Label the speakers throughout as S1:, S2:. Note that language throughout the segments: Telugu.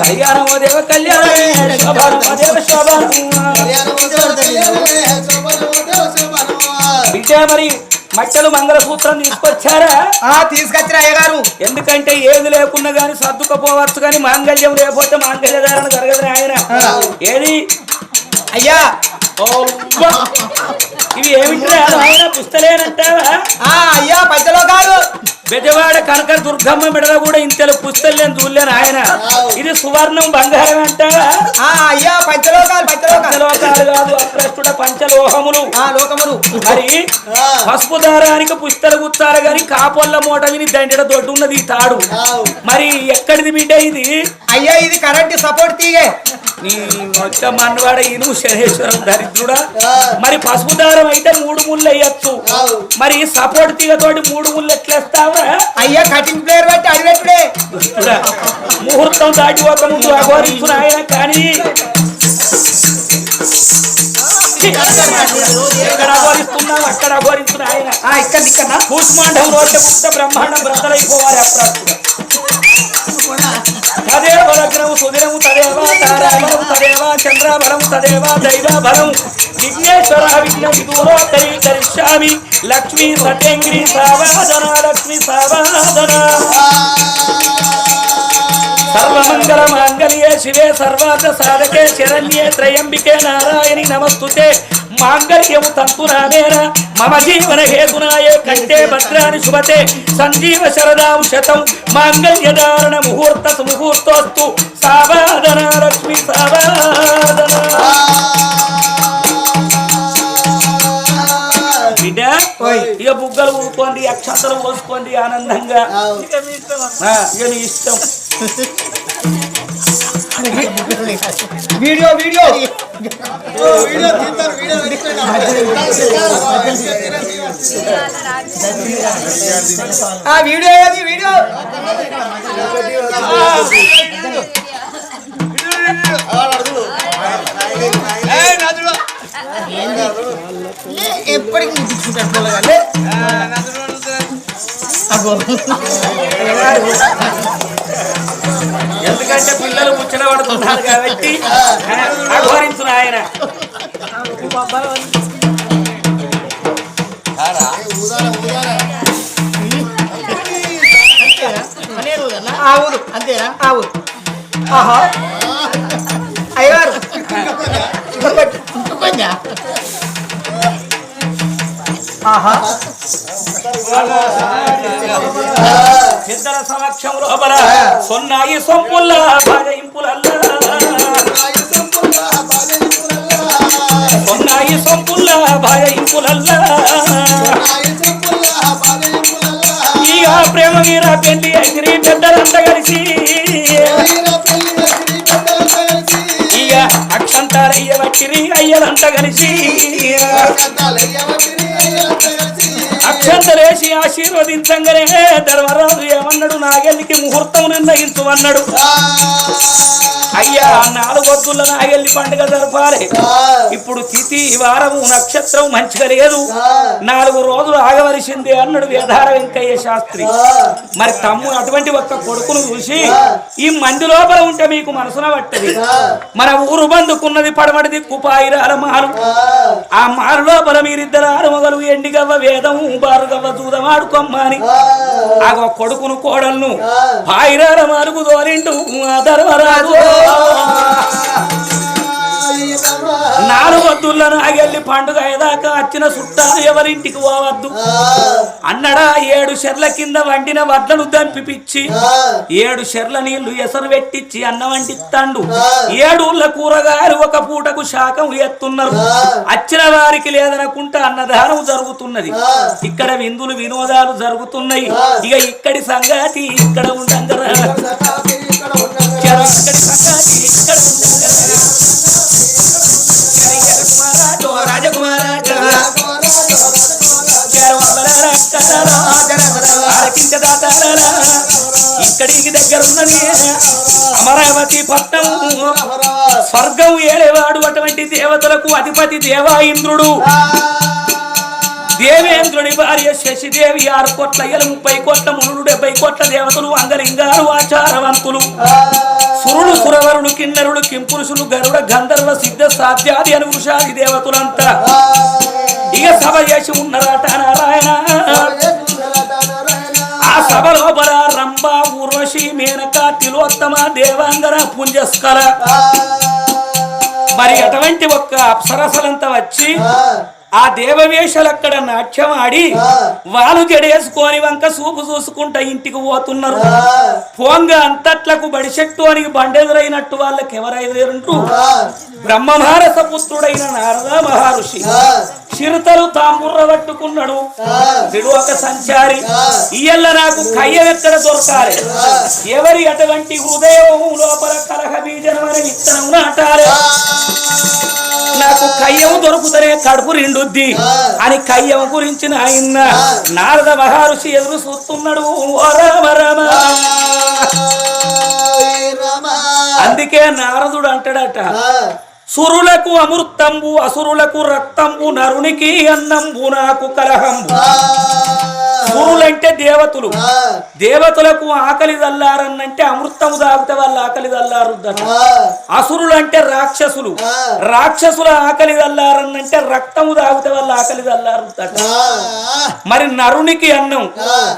S1: కళ్యాణమో దేవ కళ్యాణమే శోభనమో శోభనం బిడ్డ మరి మట్టలు మంగళసూత్రం తీసుకొచ్చారా?
S2: తీసుకొచ్చిన అయ్యగారు.
S1: ఎందుకంటే ఏది లేకున్నా గాని సర్దుకపోవచ్చు కానీ మాంగళ్యం లేకపోతే మాంగళ్య ధారణ జరగదు ఆయన. ఏది
S2: అయ్యా
S1: ఇవి ఏమిటి ఆయన పుస్తలేనంటావా?
S2: అయ్యా పైసలో కాదు
S1: బెజవాడ కనక దుర్గమ్మ మెడల కూడా ఇంతలో పుస్తలేని చూడలేను ఆయన. ఇది సువర్ణం బంగారం అంటావా?
S2: అయ్యా పంచలోకాలు
S1: పంచలోకాలు కాదు అప్రస్తుడ పంచలోహములు
S2: లోకములు.
S1: మరి పసుపు దారానికి పుస్తలు గుచ్చారు గాని కాపొల్ల మూట విని దండెడ దొడ్డు ఉన్నది ఈ తాడు. మరి ఎక్కడిది బిడ్డ ఇది?
S2: అయ్యా ఇది కరెంట్ సపోర్ట్ తీగే.
S1: నీ మొత్తం మన్నవాడ ఇను శనేశ్వరం దరిద్రుడా. మరి పసుపు దారం అయితే 3 ముళ్ళు వేయచ్చు. మరి సపోర్ట్ తీగతోటి 3 ముళ్ళు ఎట్లేస్తావా?
S2: అయ్యా కటింగ్ ప్లేయర్ బట్టి అడిగెట్టుడే
S1: ముహూర్తం దాటి ఒక ముందు అఘోరించిన ఆయన. కానీ ఎక్కడ అఘోరిస్తున్నావు అక్కడ అఘోరించిన ఆయన.
S2: ఇక్కడ
S1: కూష్మాండం రోడ్డు పుట్ట బ్రహ్మాండం బ్రతలైపోవాలి అప్రాప్తుగా. తదేవ లగ్నము సుదినము తదేవ తారాబలము తదేవ చంద్రాబలము తదేవ దైవాబలం విఘ్నేశ్వర విఘ్న విదూరో కరీకరిష్యామి లక్ష్మీ సత్యంగిరి సావాదన లక్ష్మీ సావాదన సర్వమంగళ మాంగళ్యే శివే సర్వార్థ సాధకే శరణ్యే త్రయంబికే నారాయణి నమస్తుతే మాంగళ్యము తంతునామేన మమ జీవన హేతునాయే కంటే భద్రాని శుభతే సంజీవ శరదాం శతం మాంగళ్యధారణ ముహూర్త ముహూర్తోస్తు సావాదన లక్ష్మీ సావాదన. బిడ్డ ఇక బుగ్గలు ఊరుకోండి అక్షంతలు పోసుకోండి ఆనందంగా. ఇక మీ ఇష్టం.
S2: వీడియో వీడియో వీడియో ఏది వీడియో ఎప్పటికీ
S1: ఎందుకంటే పిల్లలు ముచ్చట పడుతున్నారు కాబట్టి అఘోరించిన ఆయన.
S2: ఆవురు అంతేనా? ఆవురు అయ్యారు
S1: పెద్దల సమక్షం లోపల సొన్నాయి సొంపుల్ల బాజయింపులల్లా సొన్నాయి సొంపుల్ల బాజయింపులల్లా ఇక ప్రేమ వీర పెళ్లి ఎగిరి పెద్దలంతా కలిసి ఇక అక్షంతాలయ్య వట్టిరి అయ్యలంతా కలిసి అక్షంతలేసి ఆశీర్వదించంగానే ధర్మరాజు ఏమన్నాడు? నాగెల్లికి ముహూర్తం నిర్ణయించమన్నాడు. అయ్యా 4 వద్దుల నాగెల్లి పండుగ జరపాలి. ఇప్పుడు తిథి వారము నక్షత్రం మంచిగా లేదు, 4 రోజులు ఆగవలసిందే అన్నాడు వేదార వెంకయ్య శాస్త్రి. మరి తమ్ముడు అటువంటి ఒక్క కొడుకును చూసి ఈ మంది లోపల ఉంటే మీకు మనసున పట్టది. మన ఊరు బందుకున్నది పడమటి దిక్కు పాయిరాల మారు. ఆ మారు లోపల మీరిద్దరు ఆరుమగలు ఎండిగవ్వ వేదము బారుగవ్వ దూదమాడుకొమ్మని ఆ కొడుకును కోడలను పాయిరాల మారుకు దోరిండు ధర్మరాజు. 4 వద్దుల్లో నాగెల్లి పండుగ అయ్యేదాకా వచ్చిన చుట్టాలు ఎవరింటికి పోవద్దు అన్నడా. 7 షెర్ల కింద వండిన వడ్లను దంపిపిచ్చి 7 షెర్ల నీళ్లు ఎసరు పెట్టించి అన్నం వండిస్తాండు. 7 ఊళ్ళ కూరగాయలు ఒక పూటకు శాఖం ఎత్తున్నారు. వచ్చిన వారికి లేదనుకుంటా అన్నదానం జరుగుతున్నది. ఇక్కడ విందులు వినోదాలు జరుగుతున్నాయి. ఇక ఇక్కడి సంగతి ఇక్కడ ఉండంగరా, ఇక్కడి సంగతి ఇక్కడ ఉండంగరా. ఇక్కడి అమరావతికి దగ్గర ఉన్నది అమరావతి పట్నం స్వర్గం ఏలేవాడు అటువంటి దేవతలకు అధిపతి దేవా ఇంద్రుడు దేవేంద్రుడి భార్య శశిదేవి 6 కోట్ల 30 కోట్ల మునులు 70 కోట్ల దేవతలు అంగలింగారు ఆచారవంతులు సురులు సురవరులు కిన్నరులు కింపురుషులు గరుడ గంధర్వ సిద్ధ సాధ్యాది అని వృషాది దేవతలంతా ఇక సభ చేసి ఉన్నారట నారాయణ ఆ సభ లోపల రంభ ఊర్వశి మేనక తిలోత్తమ దేవాంగన పుంజస్కర మరి అటువంటి ఒక్క అప్సరసలంతా వచ్చి ఆ దేవవేషలు అక్కడ నాట్యం ఆడి వాళ్ళు జడేసుకొని వంక చూపు చూసుకుంటా ఇంటికి పోతున్నారు పోంగ అంతట్లకు బడిచెట్టు అని బండెదురైనట్టు వాళ్ళకి ఎవరైనా బ్రహ్మమానస పుత్రుడైన నారద మహర్షి చిరుతలు తాంబుర్ర పట్టుకున్నాడు విడువక సంచారి ఇయ్యల్ల నాకు కయ్యం ఎక్కడ దొరకాలి ఎవరి అటువంటి హృదయం లోపల కలహ బీజనమని విత్తనం నాటాలి నాకు కయ్యం దొరుకుతనే కడుపు నిండుద్ది అని కయ్యం గురించి ఆయన నారద మహర్షి ఎదురు చూస్తున్నాడు ఓ రామ రామ అందుకే నారదుడు అంటాడట సురులకు అమృతంబు అసురులకు రక్తంబు నరునికి అన్నంబు నాకు కలహంబు సురులంటే దేవతలు దేవతలకు ఆకలి దల్లారన్నంటే అమృతము తాగితే వాళ్ళ ఆకలి దల్లారుద్దట అసురులంటే రాక్షసులు రాక్షసుల ఆకలి దల్లారన్నంటే రక్తము తాగితే వాళ్ళ ఆకలి దల్లారుద్దట మరి నరునికి అన్నం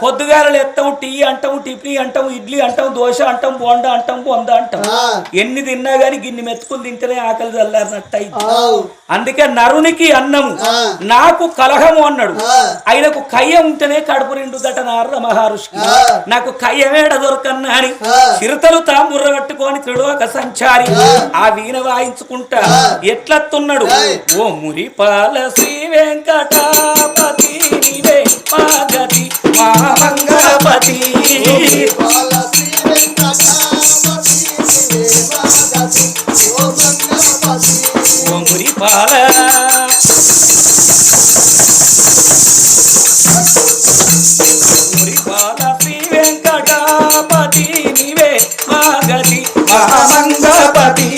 S1: పొద్దుగాలు ఎత్తాం టీ అంటాం టిఫిన్ అంటాం ఇడ్లీ అంటాం దోశ అంటాం బోండా అంటాం బొంద అంటాం ఎన్ని తిన్నా గాని గిన్ని మెతుకులు తింటేనే ఆకలి దల్లారినట్టయి అందుకే నరునికి అన్నము నాకు కలహము అన్నాడు ఆయనకు కయ్యం ఉంటేనే కడుపు నిండుదట నారద మహర్షి నాకు కయ్యమేడ దొరకన్నా అని చిరుతలు తాంబుర్ర పట్టుకొని త్రిలోక సంచారి ఆ వీణ వాయించుకుంటా ఎట్లత్తున్నాడు ఓ మురిపాల శ్రీ వెంకటాపతి నీవే మాగతి మా మంగళపతి ఓ మురిపాల శ్రీ వెంకటాపతి నీవే మాగతి మా మంగళపతి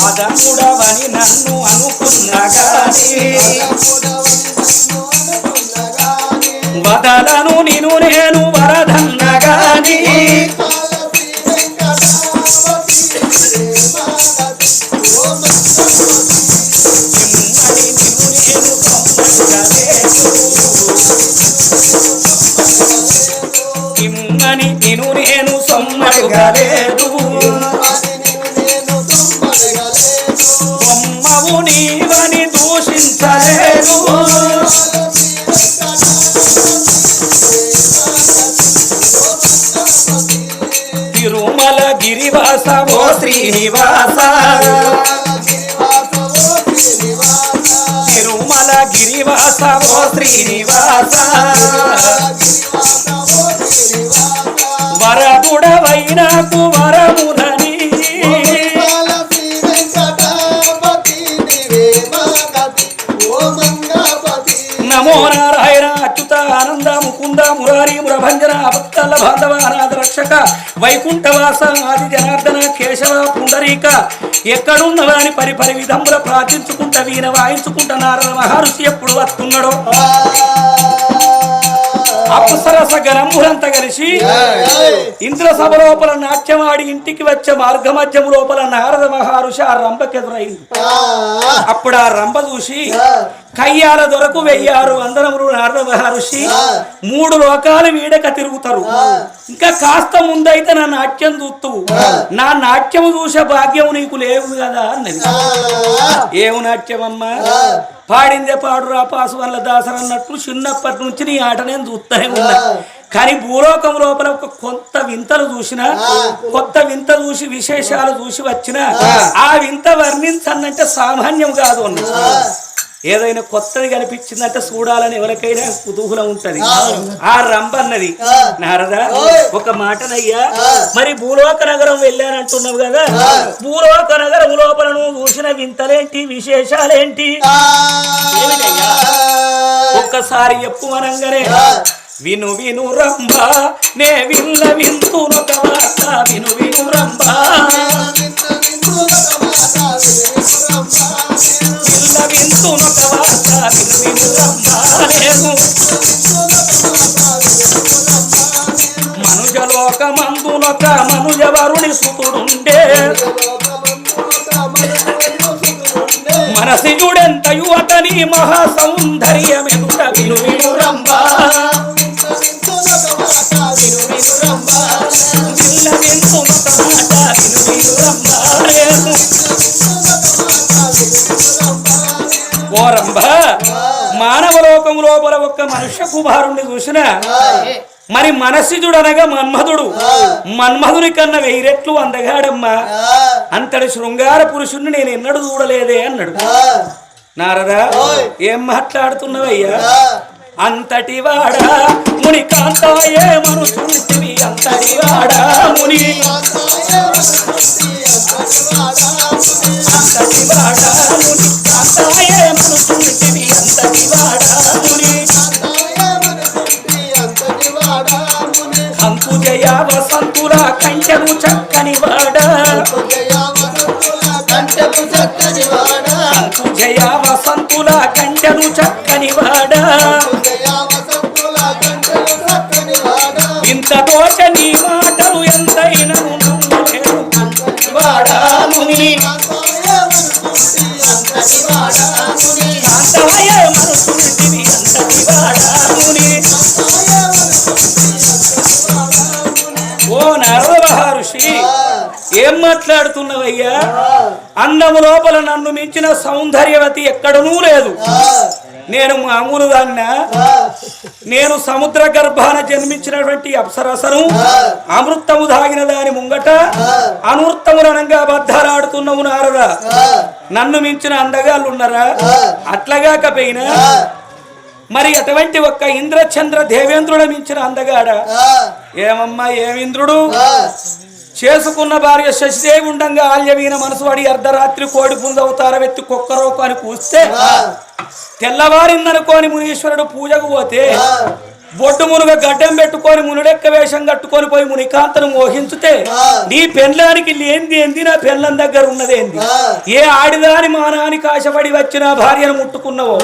S1: అదముడవని నన్ను అనుకున్నగాని వదలను నిను నేను వరదన్నగాని ఇమ్మని నిను నేను సొమ్మడుగలేదు బొమ్మవు నీవని దూషించలేదు తిరుమల గిరివాస ఓ శ్రీనివాస తిరుమల గిరివాస ఓ శ్రీనివాస వరదుడవైనాకు వరమునని నమో నారాయణ అచ్యుత ఆనంద ముకుంద మురారి మురభంజన భక్తల బాంధవ అనాథ రక్షక వైకుంఠవాస ఆది జనార్దన కేశవ పుండరీక ఎక్కడున్నవాని పరిపరి విధముల ప్రార్థించుకుంటా వీణ వాయించుకుంటా నారద మహర్షి ఎప్పుడు వస్తున్నాడో అప్సరస గణంబులంతా కలిసి ఇంద్ర సభ లోపల నాట్యమాడి ఇంటికి వచ్చే మార్గ మధ్యం లోపల నారద మహర్షి ఆ రంభకెదురైంది అప్పుడు ఆ రంభ చూసి కయ్యాల దొరకు 1000 వందనములు నారద మహర్షి 3 లోకాలు వీడక తిరుగుతారు ఇంకా కాస్త ముందైతే నా నాట్యం చూస్తూ నా నాట్యము చూసే భాగ్యం నీకు లేవు కదా అన్నది ఏము నాట్యమమ్మా పాడిందే పాడురా పాసు వల్ల దాసరన్నట్లు చిన్నప్పటి నుంచి నీ ఆట నేను చూస్తూనే ఉన్నా కానీ భూలోకం లోపల ఒక కొత్త వింతలు చూసినా కొత్త వింత చూసి విశేషాలు చూసి వచ్చినా ఆ వింత వర్ణించన్నంటే సామాన్యం కాదు అన్న ఏదైనా కొత్తది కనిపించిందంటే చూడాలని ఎవరికైనా కుతూహలం ఉంటది. ఆ రంభ అన్నది నారద ఒక మాటనయ్యా, మరి భూలోక నగరం వెళ్ళానంటున్నావు కదా, భూలోక నగరం లోపల నువ్వు చూసిన వింతలేంటి, విశేషాలేంటి ఒక్కసారి చెప్పు అనంగానే విను విను రంభ నే విన్న వింతునొక వార్త విను విను రంభ విన్న వింతునొక వార్త విను విను రంభ నేను మనుజలోకమందునొక మనుజవరుని సుతుడుండే మనసిజుడెంత యువతని మహా సౌందర్యమెదుట విను విను రంభ ఓ రంభ మానవ లోకం లోపల ఒక్క మనుష్య కుమారుణ్ణి చూసిన మరి మనసిజుడనగా మన్మధుడు, మన్మధుని కన్నా 1000 రెట్లు అందగాడమ్మా, అంతటి శృంగార పురుషుణ్ణి నేను ఎన్నడూ చూడలేదే అన్నాడు. నారద ఏం మాట్లాడుతున్నావయ్యా, అంతటి వాడా ముని కాంతాయే మనుషుంటివి, అంతటి వాడా ముని అంతటి వాడా ముని కాంతాయే మనుషుంటివి, అంతటి వాడా ముని అంకుజయ వసంతుల కంచెను చక్కని వాడా, అంకుజయ వసంతుల కంచెను చక్కని వాడా, ఇంత దోష నీ మాటలు ఎంతైనా నమ్మలేను వాడా ముని కాంతాయే మనుషుంటివి, అంతటి వాడా ముని. ఓ నారద మహర్షి ఏం మాట్లాడుతున్నావయ్యా, అన్నము లోపల నన్ను మించిన సౌందర్యవతి ఎక్కడనూ లేదు. నేను మామూలు దాన్నా, నేను సముద్ర గర్భాన జన్మించినటువంటి అప్సరసను, అమృతము దాగిన దాని ముంగట అనూర్తములనంగా బద్దలాడుతున్నావు నారద. నన్ను మించిన అందగాళ్ళు ఉన్నారా? అట్లగాకపోయినా మరి అటువంటి ఒక్క ఇంద్రచంద్ర దేవేంద్రుడు మించిన అందగాడ ఏమమ్మా, ఏమింద్రుడు చేసుకున్న భార్య శశిదేవి ఉండంగా ఆల్యవీన మనసు వాడి అర్ధరాత్రి కోడి పుంజవుతార వెత్తి కుక్కరోకు అని కూస్తే తెల్లవారిందనుకోని మునీశ్వరుడు పూజకు పోతే బొడ్డు మునుగ గడ్డం పెట్టుకొని మునుడెక్క వేషం కట్టుకొని పోయి మునికాంతను మోహించుతే నీ పెళ్ళానికి లేనిది ఏంది, నా పెళ్ళం దగ్గర ఉన్నదేంది? ఏ ఆడిదాని మానానికి ఆశపడి వచ్చిన భార్యను ముట్టుకున్నావో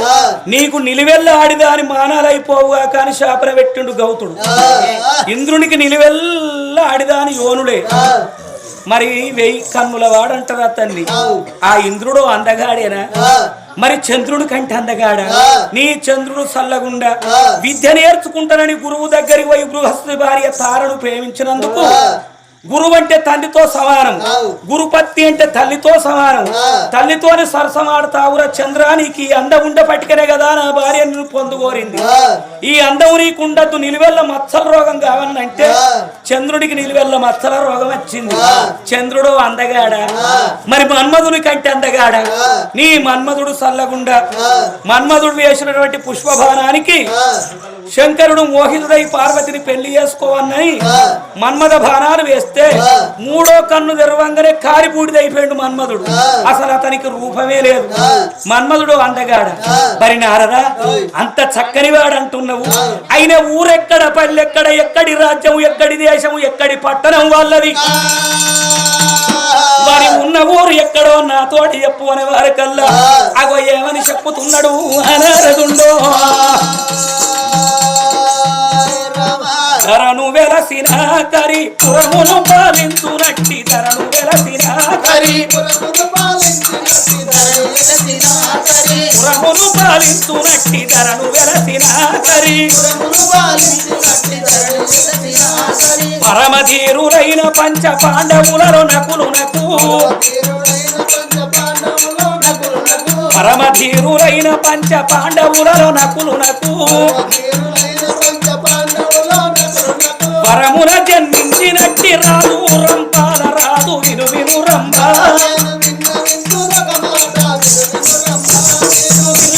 S1: నీకు నిలువెల్ల ఆడిదాని మానాలైపోవుగా కాని శాపన పెట్టిండు గౌతుడు. ఇంద్రునికి నిలువెల్ల ఆడిదాని యోనుడే. మరి 1000 కన్నుల వాడంటారా తల్లి, ఆ ఇంద్రుడు అందగాడేనా? మరి చంద్రుడి కంటే అందగాడా? నీ చంద్రుడు సల్లగుండా విద్య నేర్చుకుంటానని గురువు దగ్గరికి పోయి బృహస్పతి భార్య తారను ప్రేమించినందుకు గురువు అంటే తండ్రితో సమానం, గురుపత్తి అంటే తల్లితో సమానం. తల్లితోని సరసమాడతావురా చంద్ర, నీకు ఈ అందం ఉండ పట్టుకనే కదా నా భార్య నిన్ను పొందుకోరింది. ఈ అందం నీకు ఉండద్దు, నిలువెల్ల మచ్చల రోగం కావాలంటే చంద్రుడికి నిలువెల్ల మచ్చల రోగం వచ్చింది. చంద్రుడు అందగాడా? మరి మన్మధుని కంటే అందగాడా? నీ మన్మధుడు సల్లగుండా మన్మధుడు వేసినటువంటి పుష్పబాణానికి శంకరుడు మోహితుడై పార్వతిని పెళ్లి చేసుకోవన్నని మన్మథ బాణాలు వేస్తే 3వ కన్ను తెరవంగానే కారిపూడిదైపోయాడు మన్మధుడు. అసలు అతనికి రూపమే లేదు. మన్మధుడు అందగాడ. మరి నారదా, అంత చక్కని వాడు అంటున్నావు, అయిన ఊరెక్కడ, పల్లెక్కడ, ఎక్కడి రాజ్యం, ఎక్కడి దేశం, ఎక్కడి పట్టణం వాళ్ళది, వారి ఉన్న ఊరు ఎక్కడో నాతోటి చెప్పు అనే వారికల్లా అగో ఏమని చెప్పుతున్నాడు అనారదుండో. ధరను వెలసిన కరి పురమును పాలించునట్టి, ధరను వెలసిన కరి పురమును పాలించునట్టి, ధరను వెలసిన కరి పరమధీరులైన పంచ పాండవులలో నకులునకు, పరమధీరులైన పంచ పాండవులలో నకులునకు పరమున జన్మించినట్టి రాదు రంపాల రాదు విను విను రంభ.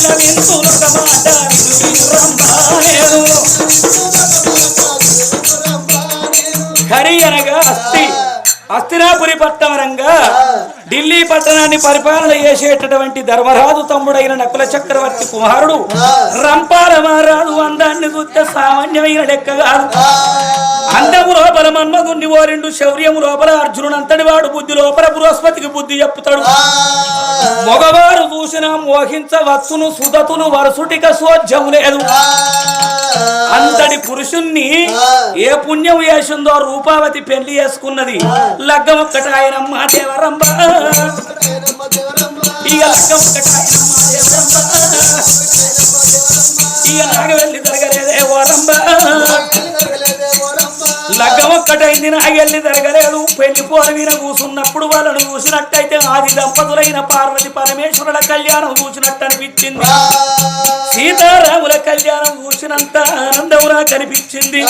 S1: పిల్ల వింతులొక మాట రంభానేను హరి అనగా హస్తినాపురి పట్టణంగా ఢిల్లీ పట్టణాన్ని పరిపాలన చేసేటటువంటి ధర్మరాజు తమ్ముడైన నకుల చక్రవర్తి కుమారుడు రంపాల మహారాజు అందాన్ని చూస్తే సామాన్యమైన లెక్క కాదు. అందము లోపల మన్మధుణ్ణి ఓరిండు, శౌర్యము లోపల అర్జునుడు అంతటి వాడు, బుద్ధి లోపల బృహస్పతికి బుద్ధి చెప్పుతాడు. మగవారు చూసిన మోహించవచ్చును, సుధతులు వరుసుటిక సోజ్యం లేదు. అంతటి పురుషుణ్ణి ఏ పుణ్యం చేసిందో రూపావతి పెళ్లి చేసుకున్నది. లగ్గం ఒక్కటాయనమ్మ దేవరంబ, ఇక లగ్గం ఒక్కటాయనమ్మ దేవరంబ, ఇక నాగవెల్లి జరగలేదే ఓరంబ. లగ్గం ఒక్కటైంది, నాగెల్లి జరగలేదు. పెళ్లి పోర మీద కూసున్నప్పుడు వాళ్ళను చూసినట్టయితే ఆది దంపతులైన పార్వతి పరమేశ్వరుల కళ్యాణం చూసినట్టు అనిపించింది. సీతారాముల కళ్యాణం చూసినంత ఆనందం నాకు అనిపించింది.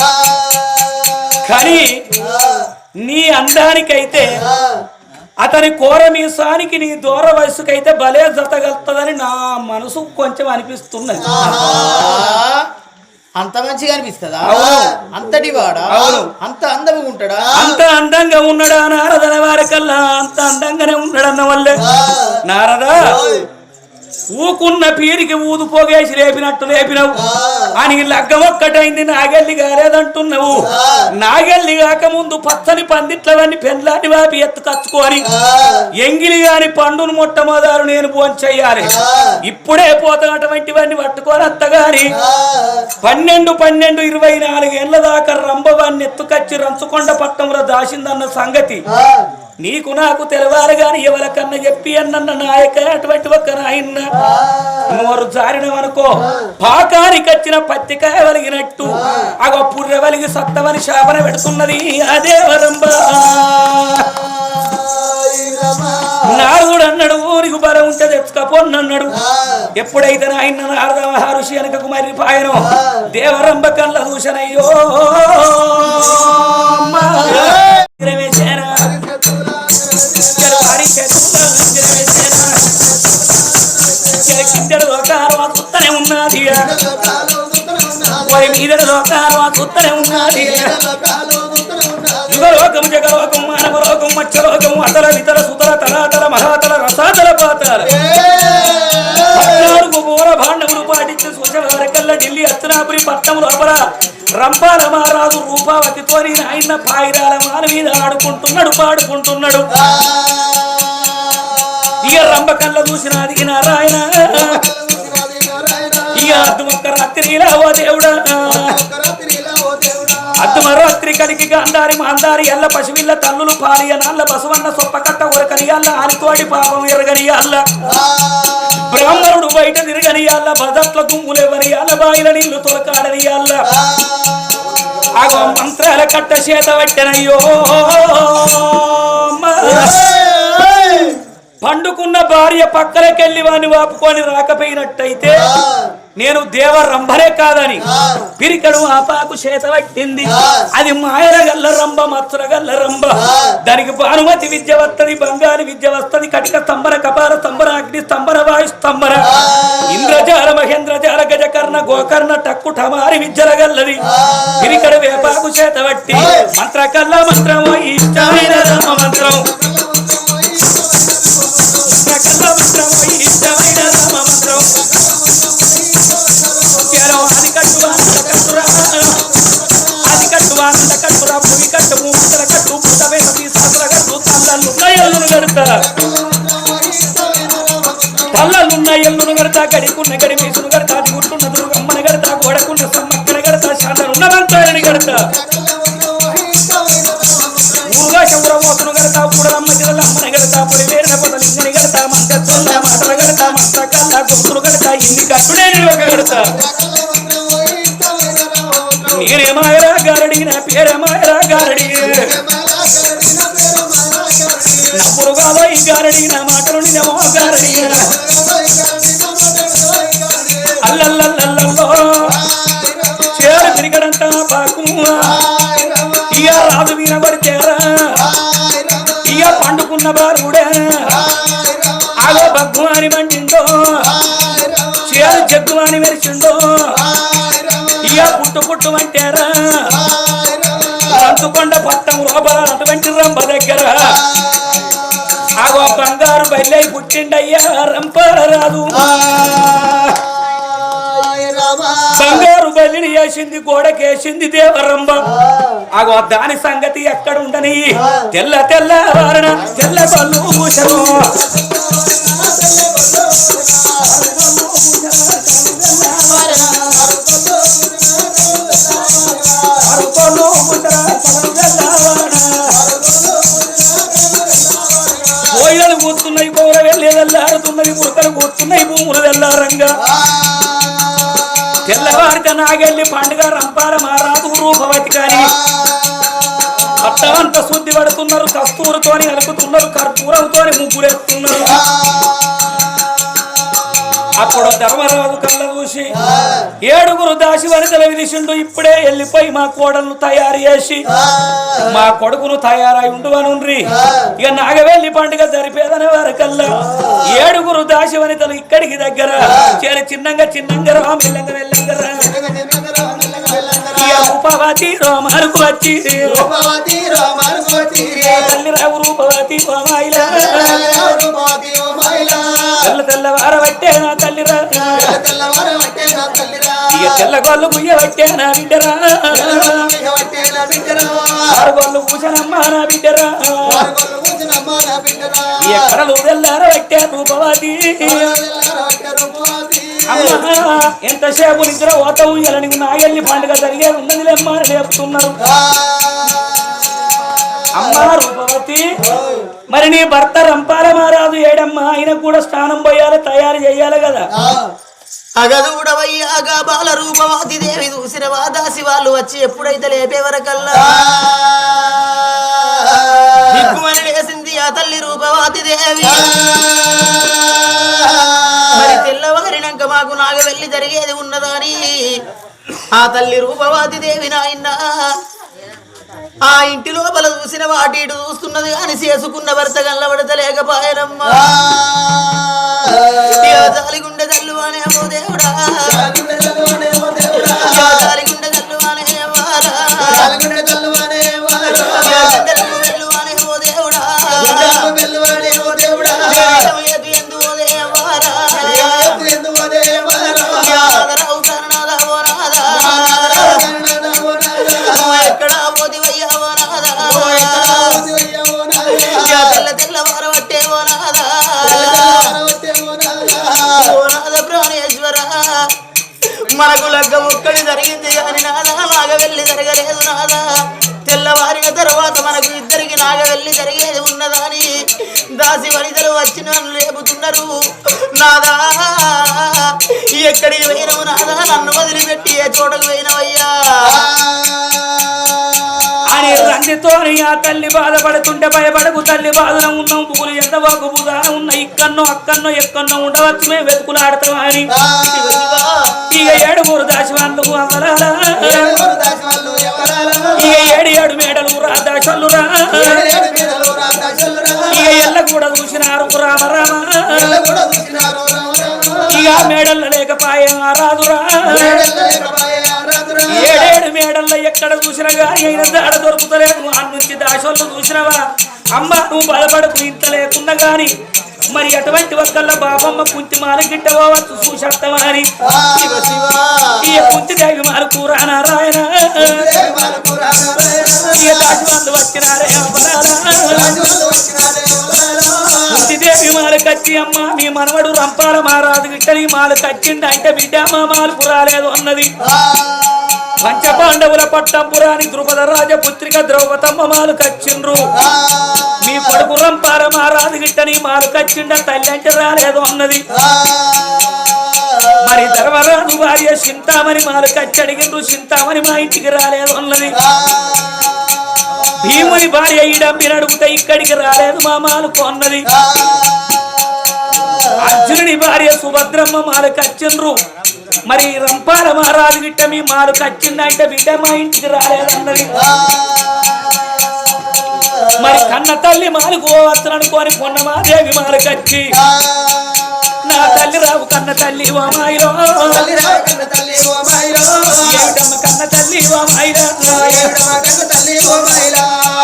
S1: కానీ నీ అందానికైతే అతని కోర మీసానికి నీ దూర వయసుకైతే భలే జతగలుతుందని నా మనసు కొంచెం అనిపిస్తున్నది.
S2: అంత మంచిగా అనిపిస్తుందా? అంతటి వాడా? అంత అందంగా ఉంటాడా?
S1: అంత అందంగా ఉన్నాడా నారదన వారికల్లా అంత అందంగానే ఉన్నాడన్న వల్లే నారదా ఊకున్న పీరికి ఊదు పోగేసి లేపినట్టు లేపినవు అని లగ్గం ఒక్కటైంది, నాగెల్లి కాలేదంటున్నావు. నాగెల్లి కాక ముందు పచ్చని పందిట్లవన్నీ పెండ్లాన్ని వాపి ఎత్తుకచ్చుకొని ఎంగిలి గాని పండును మొట్టమొదలు నేను భోంచెయ్యాలి. ఇప్పుడే పోతున్నటువంటివన్నీ పట్టుకొని అత్తగాని 12-24 ఏళ్ల దాకా రంభవాన్ని ఎత్తుకచ్చి రంచుకొండ పట్టంలో దాసిందన్న సంగతి నీకు నాకు తెలవాలి గాని ఎవరికన్నా చెప్పి అన్న నాయక అటువంటి ఒక్క నాయన్న నోరు జారినవనుకో పాకానికి వచ్చిన పత్తికాయ వలిగినట్టు అగో పుర్రె వలిగి సత్తవని శాపన పెడుతున్నది అదే వరంబ. నారదుడు అన్నాడు ఊరికి బలం ఉంటే తెచ్చుకపోన్నన్నాడు. ఎప్పుడైతే ఆయన నారద మహర్షి వెనకకు మరి పాయనో దేవరంబ కళ్ళ దూషణయ్యో కిందెడు లోకాలు చూస్తూనే ఉన్నది, మీదడు లోకాలు చూస్తూనే ఉన్నది. యుగలోకం జగలోకం మానవలోకం మత్స్యలోకం అతల వితల సుతల తలాతల మహాతల రసాతల పాతాల 14 ఘోర భాండములు పాటించి సూచవరకల్లా ఢిల్లీ హస్తినాపురి పట్టణం లోపల రంపాల మహారాజు రూపావతితోని ఆయన పాయిరాల మాన మీద ఆడుకుంటున్నాడు పాడుకుంటున్నాడు. ఇక రంభ కళ్ళ చూసినది నారాయణ, ఇక అర్ధమొక్క రాత్రిలా ఓ దేవుడా, అర్ధమరాత్రి కలిగి గాంధారి మాందారి ఎల్ల పశువిల్ల తల్లులు పాలియ నాళ్ళ బసవన్న సొప్పకట్ట ఉరకనియాల ఆలితోడి పాపం ఎరగనియాల బ్రాహ్మణుడు బయట తిరగనియాల బదట్ల దుమ్ములెవరియాల బాయిల నీళ్లు తొలకాడనియాల ఆగో మంత్రాల కట్ట చేత పట్టెనయ్యో. పండుకున్న భార్య పక్కలకెళ్ళి వాడిని వాపుకొని రాకపోయినట్టయితే నేను దేవరంభనే కాదని పిరికడు ఆపాకు చేత పట్టింది. అది మాయల గల్ల రంభ మత్సర గల్ల రంభ. దానికి భానుమతి విద్య వస్తది, బంగారు విద్య వస్తది, కటిక స్తంభన కపాల స్తంభన అగ్ని స్తంభన వాయు స్తంభన ఇంద్రజాల మహేంద్రజాల గజకర్ణ గోకర్ణ టక్కు టమారి విద్యల గల్లది. పిరికడు వేపాకు చేత పట్టి మంత్ర కల్ల మంత్రం ఇష్టమైన రామ మంత్రం ఇష్టమైన రామ మంత్రం అది కట్టురా పువి కట్టు మూతల కట్టు పుట్టవేట తీసాల కట్టు తల్లలున్న ఎల్లును గడతా తల్లలున్న ఎల్లును గడతా గడికున్న గడి మీసును గడతా దిగుట్టున్న దుర్గమ్మని గడతా గోడకున్న సమ్మక్కన గడతా శాంతనున్న మంత్రాన్ని గడతా ఊరుగా శౌరమోతును గడతా పూడలమ్మ జిల్లమ్మని గడతా పొడి వేరిన పొదలింగని గడతా మంత్రచున్న మాటల గడతా మంత్ర కల్ల గొంతులు గడతా ఇన్ని కట్టుడే నిలవక గడతా. నేనే మాయరా గారడి నా పేరే మాయరా గారడి నప్పుడు కాదో ఈ గారడి నా మాటలు నిజమో గారడి అల్లల్లల్లల్లో చేరు తిరిగడంతా పాకు ఇక రాజు వినబడితేరా ఇక పండుకున్న బాలుడే ఆగో భగ్గు అని మండిందో జగ్గువాని మెరిచిందో ఇక పుట్టు పుట్టు అంటారా అంతుకొండ పట్టం లోపల అటువంటి రంప దగ్గర ఆగో బంగారు బయలై పుట్టిండయ్యా రంపరాదు బంగారు బల్లిని వేసింది గోడకేసింది దేవరంబ ఆగో దాని సంగతి ఎక్కడ ఉండని తెల్ల తెల్ల వారణ తెల్ల పళ్ళు పూసరు కోయిలలు కూర్చున్నాయి పౌర వెళ్ళేదల్లారుతున్నది మురకలు కూర్చున్నాయి భూములు వెళ్ళారంగా తెల్లవారిత నాగెళ్ళి పండుగ రంపాల మారాదు రూపవతి కాని అట్టంత శుద్ధి పడుతున్నారు కస్తూరుతోని అలుకుతున్నారు కర్పూరంతోని ముగ్గురెత్తున్నారు అప్పుడు ధర్మరాజు కళ్ళ చూసి 7 దాసి వనితల విధిషుండు ఇప్పుడే వెళ్ళిపోయి మా కోడలను తయారు చేసి మా కొడుకును తయారై ఉండువనుండ్రి ఇక నాగవెల్లి పండుగ జరిపేదనే వారికల్లా 7 దాసి వనితలు ఇక్కడికి దగ్గర చేరి చిన్నంగా రా మెల్లంగా వెళ్ళంగరా రూపవతి రోమారుకు వచ్చి తల్లి రావు రూపవతి తెల్లవార పట్టే నా తల్లిరా ఇక తెల్లగోళ్ళు గుయ్య పట్టే నా బిడ్డరా ఆరుగోళ్ళు కూర్చనమ్మా నా బిడ్డరా ఇక కడలు తెల్లార పట్టే రూపవతి అమ్మా ఎంతసేపు నిద్ర పోతావు ఇలా నీకు నాగెళ్ళి పండుగ జరిగేది ఉన్నదిలేమ్మా అని లేపుతున్నారు అమ్మా రూపవతి మరి నీ భర్త రంపాల మారాదు ఏడమ్మా ఆయన కూడా స్నానం పోయాలి తయారు చేయాలి కదా
S2: అగదూడవయ్యాగా బాల రూపవతి దేవి చూసిన వాదాసి వాళ్ళు వచ్చి ఎప్పుడైతే లేపేవరకల్లా దిక్కుమని లేసింది ఆ తల్లి రూపవతి దేవి మరి తెల్లవారినాక మాకు నాగవెల్లి జరిగేది ఉన్నదని ఆ తల్లి రూపవతి దేవి నాయన ఆ ఇంటి లోపల చూసిన వాటి ఇటు చూస్తున్నది అని చేసుకున్న భర్త కళ్ళబడతలేకపోయానమ్మా జాలిగుండె తల్లు అనేమో దేవుడా జాలిగుండె తల్లు అనేమో మనకు లగ్గం ఒక్కడి జరిగింది కానీ నాదా నాగవెల్లి జరగలేదు నాదా తెల్లవారిన తర్వాత మనకు ఇద్దరికి నాగవెల్లి జరిగేది ఉన్నదని దాసి వనితలు వచ్చి నన్ను లేపుతున్నారు నాదా ఎక్కడికి పోయినవు నాదా నన్ను వదిలిపెట్టి ఏ చోటకు పోయినవయ్యా
S1: అని రంజితో ఆ తల్లి బాధపడుతుంటే భయపడకు తల్లి బాధన ఉన్నాం పూలు ఎంత బాగు పూదాన ఉన్న ఇక్కన్నో అక్కన్నో ఎక్కన్నో ఉండవచ్చు మేము వెతుకులాడతాం అని ఇక 7 దాసి వాళ్ళు ఇక 7 మేడలు రాదాశలు రా ఇక ఎల్ల కూడా చూసినారు రామ రామ ఇక మేడల్లో లేకపాయ రాదురా 7 మేడల్లో ఎక్కడ చూసినా గాని అయినా దాడ దొరుకుతలేదు అన్నుంచి దాశోళ్ళు చూసినవా అమ్మ నువ్వు బాధపడకు ఇంత లేకున్నా గాని మరి అటువంటి ఒక్కళ్ళ బాబమ్మ కుంతి మాల గిట్ట పోవచ్చు చూసేస్తామా అని ఈ కుంతి దేవి మాల కూర నారాయణ ఇక దాసి వాళ్ళు వచ్చినారే కుంతి దేవి మాల కచ్చి అమ్మ మీ మనవడు రంపాల మారాదు గిట్ట నీ మాలు కచ్చింది అంటే బిడ్డ మా మాలకు రాలేదు అన్నది పంచపాండవుల పట్టంపురాని ద్రుపద రాజపుత్రిక ద్రౌపదమ్మ మాలు కచ్చిండ్రు మీ కొడుకు రంపాల మారాదు గిట్టని మాలు కచ్చిండ తల్లి అంటే రాలేదు అన్నది మరి ధర్మరాజు భార్య చింతామణి మాలు కచ్చడిగిండ్రు చింతామణి మా ఇంటికి రాలేదు అన్నది భీముని భార్య ఈడంపిని అడుగుతే ఇక్కడికి రాలేదు మా మాలకు అన్నది అర్జునుని భార్య సుభద్రమ్మ మాలు కచ్చిండ్రు మరి రంపాల మహారాజు గిట్ట మీ మాలు కచ్చిందంటే బిడ్డ మా ఇంటికి రాలేదన్నది మరి కన్న తల్లి మాలకు పోవచ్చుననుకోని పొన్నమాదేవి మాలు కచ్చి నా తల్లి రావు కన్న తల్లి ఓ మాయిలో ఏమిటమ్మ కన్న తల్లి ఓ మాయిరా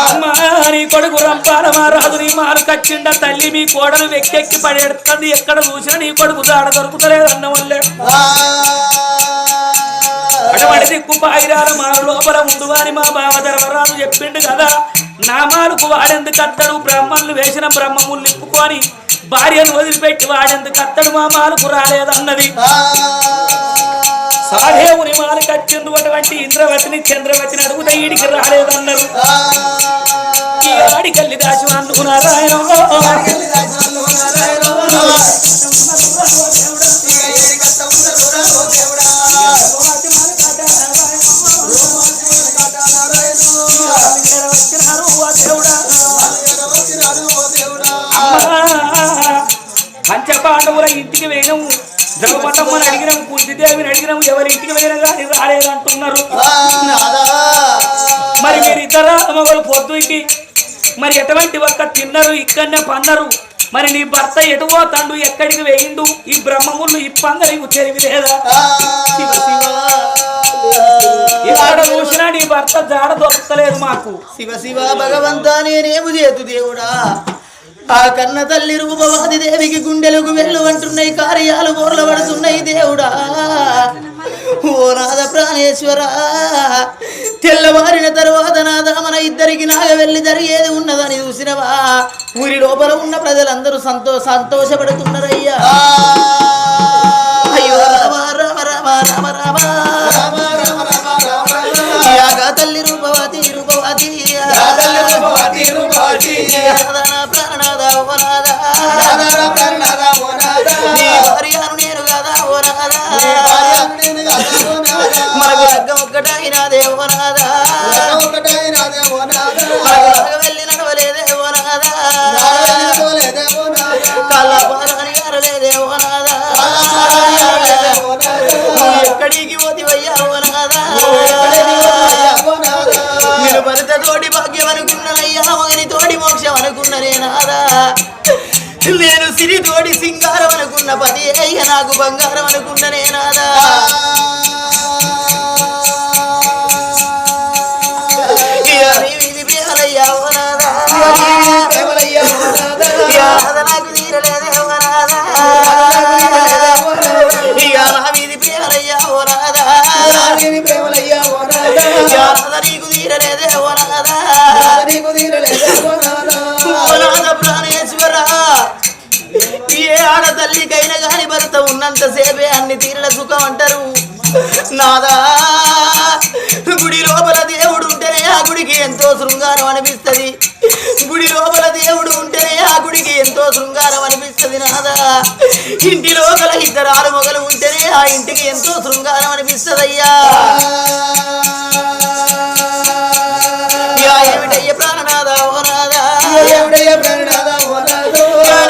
S1: అమ్మా నీ కొడుకు రంపాల మారాదు నీ మాలు కచ్చిండ తల్లి మీ కోడలు వెక్కెక్కి పడేడుతుంది ఎక్కడ చూసినా నీ కొడుకు దాడ దొరుకుతలేదు అన్న వల్లే అటువంటి దిక్కు పాయిరాల మాల లోపల ఉండు అని మా బావ ధర్మరాజు చెప్పిండు కదా నా మాలకు వాడెందుకు అత్తడు బ్రహ్మలు వేసిన బ్రహ్మములు నిప్పుకొని భార్యను వదిలిపెట్టి వాడెందుకు అత్తడు మా మాలకు రాలేదన్నది సాధేవుని మాలు కచ్చిండు అటువంటి ఇంద్రవతిని చంద్రవతిని అడుగుతా ఈడికి రాలేదన్నారు ఈ ఆడికల్లి దాచి అందుకున్నారా పంచపాండవుల ఇంటికి వేయడం ద్రౌపదమ్మని అడిగినాం కుంతిదేవిని అడిగినాం ఎవరి ఇంటికి వేయడం కానీ రాలేదంటున్నారు మరి మీరిద్దరా మగలు పొద్దుకి మరి ఎటువంటి ఒక్క తిన్నారు ఇక్కడనే పన్నారు మరి నీ భర్త ఎటు పోతాండు ఎక్కడికి వేయిండు ఈ బ్రహ్మములు ఇప్పంగా నీకు తెలివి లేదా ఎక్కడ చూసినా నీ భర్త జాడ దొరకలేదు మాకు
S2: శివ శివ భగవంతా నేనేము చేతు దేవుడా ఆ కన్న తల్లి రూపవాది దేవికి గుండెలకు వెళ్ళు అంటున్నాయి కార్యాలు బోర్ల పడుతున్నాయి దేవుడా ఓ నాద ప్రాణేశ్వర తెల్లవారిన తరువాత నాద మన ఇద్దరికి నాగ వెళ్ళి జరిగేది ఉన్నదని చూసినవా ఊరి లోపల ఉన్న ప్రజలందరూ సంతోషపడుతున్నారయ్యా అయ్యో రామ రామ రామ రామ రామ తల్లి రూపవతి రూపవతి ప్రాణనాద ఓ నాద నీ భార్యను నేను కదా ఓ నాద మనకు లగ్గం ఒక్కటైనాదే ఓ నాద వెళ్ళి నడవలేదే ఓ నాద కళ్ళ పారాని గారలేదే ఓ నాద ఎక్కడికి పోతివయ్యా ఓ నాద మీరు భరత తోటి భాగ్యం అనుకున్నానయ్యా మగని తోడి మోక్షం అనుకున్ననే నాదా నేను సిరి తోడి సింగారం అనుకున్న పది అయ్య నాకు బంగారం అనుకున్ననే నాదా నాకు తీరలేదే ఓ నాదా ఇక నా వీధి ప్రేమలయ్యా ఓ నాదా నీకు తీరలేదే ఓ నాదా ప్రాణేశ్వర ఏ ఆడతల్లికైనా గాని భర్త ఉన్నంత సేపే అన్ని తీరల సుఖం అంటారు నాదా గుడి లోపల దేవుడు ఉంటేనే ఆ గుడికి ఎంతో శృంగారం అనిపిస్తుంది గుడి లోపల దేవుడు ఉంటేనే ఆ గుడికి ఎంతో శృంగారం అనిపిస్తుంది నాదా ఇంటి లోపల ఇద్దరు ఆరు మొగలు ఉంటేనే ఆ ఇంటికి ఎంతో శృంగారం అనిపిస్తుంది అయ్యా ఏమిటయ్య ప్రాణనాదా ఓ నాదా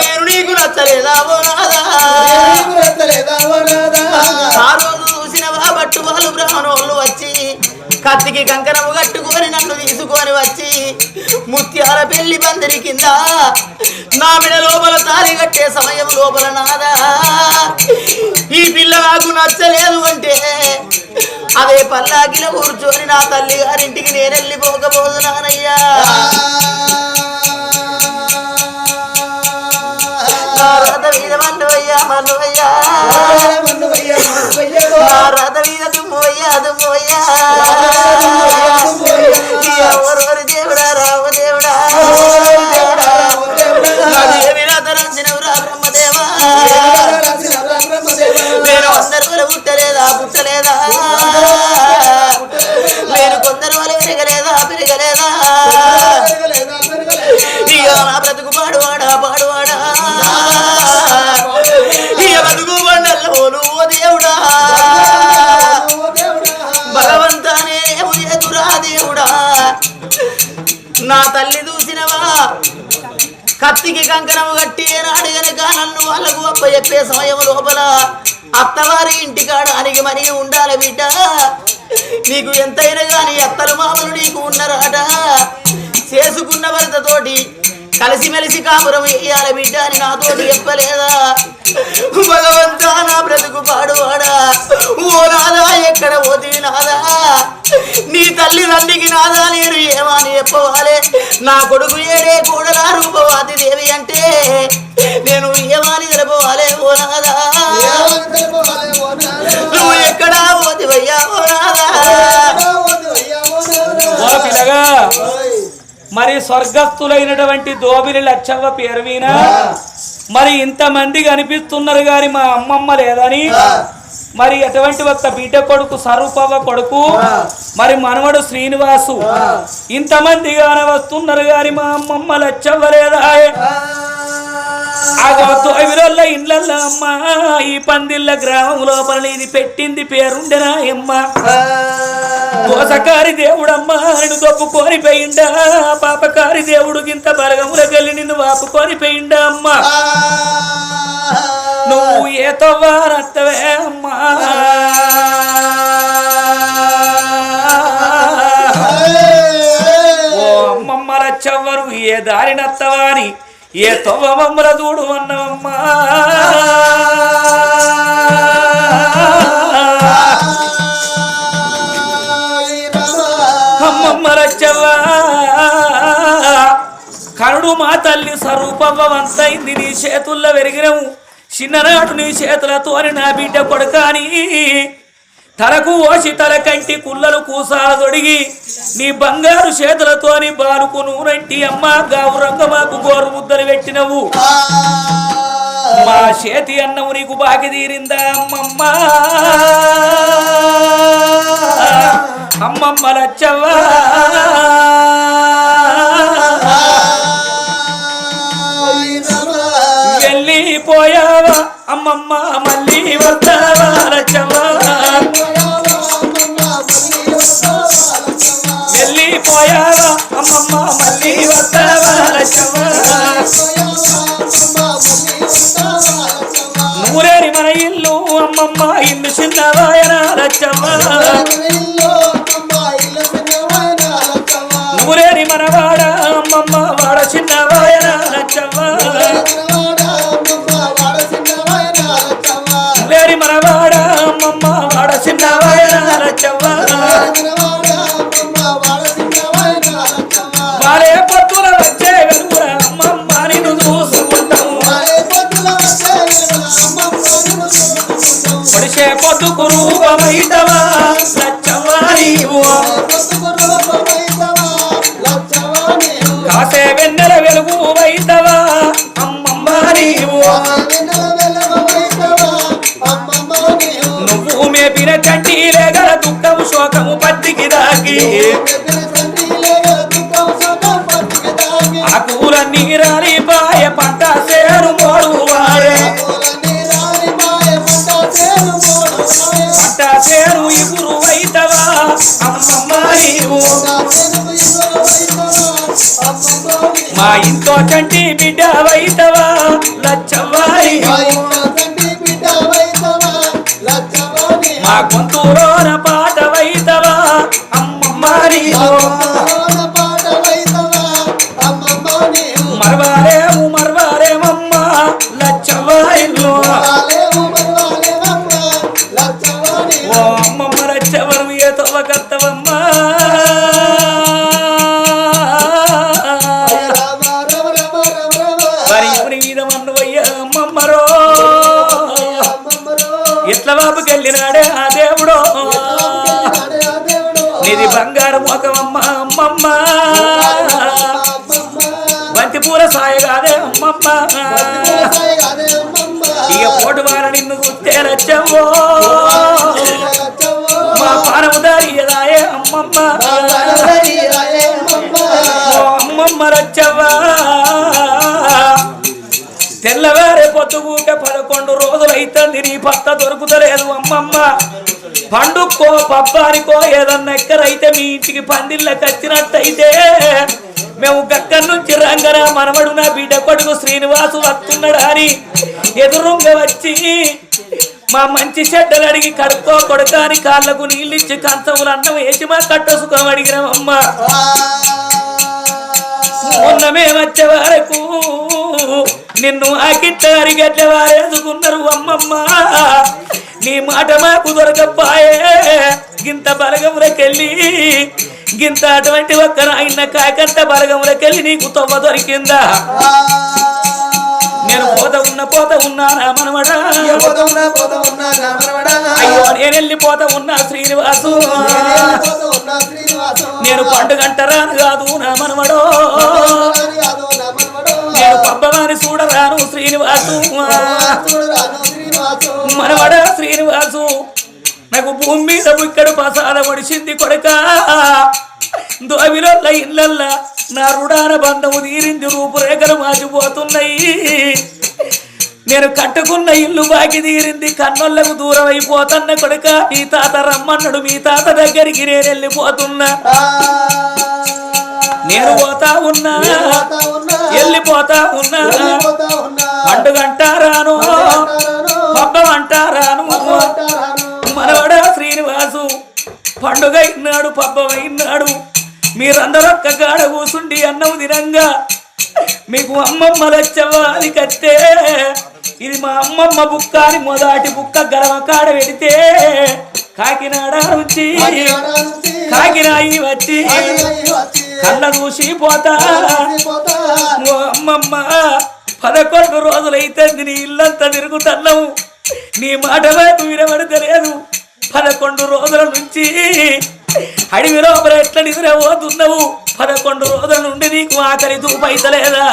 S2: నేను నీకు నచ్చలేదా ఓ నాదా ఆ రోజు చూసినవా బట్టు వాళ్ళు బ్రాహ్మణోళ్ళు వచ్చి కత్తికి కంకణము కట్టుకొని నన్ను తీసుకొని వచ్చి ముత్యాల పెళ్లి పందిరి కింద నా మెడ లోపల తాళి కట్టే సమయం లోపల నాదా ఈ పిల్ల నాకు నచ్చలేదు అంటే అదే పల్లాకిల కూర్చొని నా తల్లి గారింటికి నేను వెళ్ళిపోకపోతున్నానయ్యా రథ మీద మన్నువయ్యా మన్నువయ్యా రథ మీద దుమ్మయ్యా దుమ్మయ్యా ఎవరు దేవుడా రావు దేవుడా రథరంజినవురా బ్రహ్మదేవా నేను అందరి వల్ల పుట్టలేదా పుట్టలేదా నేను కొందరు వల్ల పెరగలేదా పెరగలేదా ఇక నా బ్రతుకు పాడువాడా పాడువాడా ఇక బతుకు బండల్లో నువ్వు దేవుడా భగవంతానే ఎదురా దేవుడా నా తల్లి చూసినవా కత్తికి కంకణము కట్టి ఏనాడు గనక నన్ను వాళ్ళకు అప్ప చెప్పే సమయం లోపల అత్తవారి ఇంటికాడ అనిగి మని ఉండాలి బిడ్డ నీకు ఎంతైనా గాని అత్తలు మామలు నీకు ఉన్నరాట చేసుకున్న భర్తతోటి కలిసిమెలిసి కాపురం వేయాలి బిడ్డ అని నాతోటి చెప్పలేదా భగవంతా నా బ్రతుకు పాడువాడా ఓ నాదా ఎక్కడ పోతివి నాదా నీ తల్లిదండ్రికి నాదా నేను ఏమని చెప్పవాలే నా కొడుకు ఏడే కూడలా రూపవాది దేవి అంటే నేను ఏమని తెలపవాలే ఓ నాదా నువ్వు ఎక్కడా పోతివయ్యా ఓ నాదా
S1: పిల్లగా మరి స్వర్గస్థులైనటువంటి దోబిలి లచ్చవ్వ పేరు వినా మరి ఇంతమంది కనిపిస్తున్నారు గాని మా అమ్మమ్మ లేదని మరి ఎటువంటి ఒక బిడ్డ కొడుకు స్వరూపవ్వ కొడుకు మరి మనవడు శ్రీనివాసు ఇంతమంది గాన వస్తున్నారు గాని మా అమ్మమ్మ లచ్చవ్వ లేదా ఆగోవిరోళ్ళ ఇండ్లల్లో అమ్మ ఈ పందిళ్ళ గ్రామం లోపల ఇది పెట్టింది పేరుండెనా అమ్మ దోసకారి దేవుడమ్మా నిన్ను దొప్పుకొని పోయిండా పాపకారి దేవుడు గింత బలగములకెళ్ళి నిన్ను వాపుకొని పోయిండా అమ్మా నువ్వు ఏ తవ్వారత్తవే అమ్మా ఓ అమ్మమ్మ లచ్చవ్వరు ఏ దారినత్తవాని ఏ తొవ్వ మమ్మల చూడు అన్నవమ్మా అమ్మమ్మ లచ్చవ్వ కరుడు మా తల్లి స్వరూపవ్వ వంతైంది నీ చేతుల్లో వెరిగినవు చిన్ననాడు నీ చేతులతోని నా బిడ్డ కొడుకాని తలకు ఓసి తల కంటి కుళ్ళలు కూసాల తొడిగి నీ బంగారు చేతులతోని బాలుకు నూనంటి అమ్మ గావురంగ మాకు గోరు ముద్దలు పెట్టినవు మా చేతి అన్నము నీకు బాకి తీరిందా అమ్మమ్మ అమ్మమ్మ లచ్చవ్వ వెళ్ళిపోయావా అమ్మమ్మ మళ్ళీ వస్తావా లచ్చవ్వ వెళ్ళిపోయావా అమ్మమ్మ మళ్ళీ వస్తావా లచ్చవ్వ నూరేరి మన ఇల్లు అమ్మమ్మ ఇల్లు చిన్నవాయనా లచ్చవ్వ నూరేరి మన వాడ అమ్మమ్మ వాడ చిన్నవాయనా లచ్చవ్వ నూరేరి మన వాడ అమ్మమ్మ వాడ చిన్నవాయనా లచ్చవ్వ వారే పొద్దున వచ్చే వెలుగుర అమ్మమ్మ నిన్ను చూసుకుంటాము పొడిసే పొద్దుకు రూపమైతవా లచ్చవ్వ నీవు కాసే వెన్నెల వెలుగు వైతవా అమ్మమ్మ నీవు నువ్వు మేపిన కంటిలే గల దుఃఖము శోకము పట్టికి దాకి ఆకులన్నీ రాలిపాయ పంట సేరు మోడు వారే పంట సేరు ఇగురు వైతవా అమ్మమ్మ నీవు మా ఇంట్లో చంటి బిడ్డ వైతవా లచ్చవ్వ మా గొంతులోన పాట వైతవా అమ్మమ్మ నీవు మరవారేమమ్మ లచ్చవ్వ ఇల్లు ఓ అమ్మమ్మ లచ్చవ్వరు ఏ తవ్వకత్తవమ్మ మరి ఇవని మీద మన్నువయ్యా అమ్మమ్మరో ఎట్ల బాబుకెళ్ళినాడే ఆ దేవుడో నీది బంగారు మొకమమ్మ అమ్మమ్మ బంతి పూల సాయ కాదే అమ్మమ్మ ఇక పోటు వార నిన్ను చూస్తే లచ్చవ్వో మా పానము దారియదాయే అమ్మమ్మ ఓ అమ్మమ్మ లచ్చవ్వ తెల్లవారే పొద్దుగూక 11 రోజులైతుంది నీ పత్త దొరుకుతలేదు అమ్మమ్మ పండుక్కో పబ్బానికో ఏదన్నా ఎక్కడైతే మీ ఇంటికి పందిళ్ళకి వచ్చినట్టయితే మేము గక్కడి నుంచి రంగన మనవడు నా బిడ్డ కొడుకు శ్రీనివాసు వస్తున్నాడు అని ఎదురుంగ వచ్చి మా మంచి చెడ్డలు అడిగి కడుక్కో కొడుకాని కాళ్ళకు నీళ్ళిచ్చి కంచములు అన్నం వేసి మా కట్ట సుఖం అడిగినామమ్మ ఉన్నమే వచ్చే వరకు నిన్ను ఆకిట్టారి గట్ల వారేసుకున్నారు అమ్మమ్మ నీ మాట మాకు దొరకపాయే గింత బలగములకెళ్ళి గింత అటువంటి ఒక్క నాయన కాకంత బలగములకెళ్ళి నీకు తొవ్వ దొరికిందా నేను పోత ఉన్నానా మనవడా అయ్యో నేను వెళ్ళిపోతా ఉన్నా శ్రీనివాసు నేను పండుగంటరాను కాదు నా మనవడో నేను పబ్బవాని చూడరాను శ్రీనివాసు మనవడా శ్రీనివాసు నాకు భూమి మీద ఇక్కడ ప్రసాద పడిచింది కొడుక దోవిలో ఇళ్ళల్లా నా రుడాన బంధము తీరింది రూపురేఖలు మాచిపోతున్నాయి నేను కట్టుకున్న ఇల్లు బాకి తీరింది కన్నోళ్లకు దూరం అయిపోతున్న కొడుక మీ తాత రమ్మన్నాడు మీ తాత దగ్గరికి నేను వెళ్ళిపోతున్నా నేను పోతా ఉన్నా వెళ్ళిపోతా ఉన్నా పండుగంటారాను పబ్బం అంటారాను మనవడా శ్రీనివాసు పండుగ అయినాడు పబ్బం అయినాడు మీరందరూ ఒక్క కాడ కూసుండి అన్నం తినంగా మీకు అమ్మమ్మ లచ్చవ్వాలి కట్టే ఇది మా అమ్మమ్మ బుక్క అని మొదటి బుక్క గలవ కాడ పెడితే కాకినాడ నుంచి కాకినాయి వచ్చి కళ్ళ చూసి పోతా ఓ అమ్మమ్మ 11 రోజులైతే నీ ఇల్లంతా తిరుగుతున్నావు నీ మాట వైపు వినబడతలేదు 11 రోజుల నుంచి అడవి లోపల ఎట్లా నిద్రపోతున్నావు 11 రోజుల నుండి నీకు ఆఖరి పైసలేదా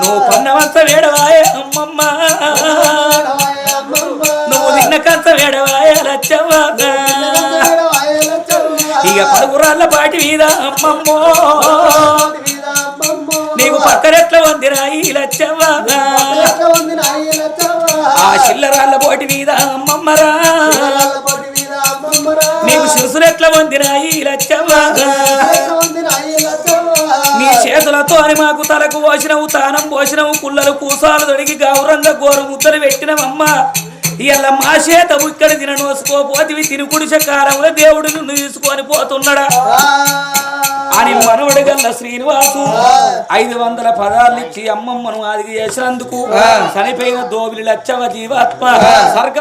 S1: నువ్వు పన్నవంత వేడవాయే అమ్మమ్మ నువ్వు నిన్న కంత వేడవాయే లచ్చవ్వ ఇక పలుగురాళ్ళ పాటి మీద అమ్మమ్మో నీకు పక్కనెట్ల వందిరాయి లచ్చవ్వ ఆ చిల్లరాళ్ళ పోటీ మీద అమ్మమ్మరా నీకు శిరుసులెట్ల వందిరాయి లచ్చవ్వ నీ చేతులతో అని మాకు తలకు పోసినవు తానం పోసినవు కుళ్ళలు కూసాలు తొడిగి గౌరంగా గోరు ముద్దలు పెట్టినవమ్మ ఇలా మా చేత ఇక్కడ తిన నోసుకోపోతివి తినుకుడి చకారంలో దేవుడు నిన్ను తీసుకొని పోతున్నాడా అని మనవడు గల్ల శ్రీనివాసు 500 పదాలు ఇచ్చి అమ్మమ్మను అది చేసినందుకు చనిపోయిన దోబిలి లచ్చవ జీవాత్మ స్వర్గ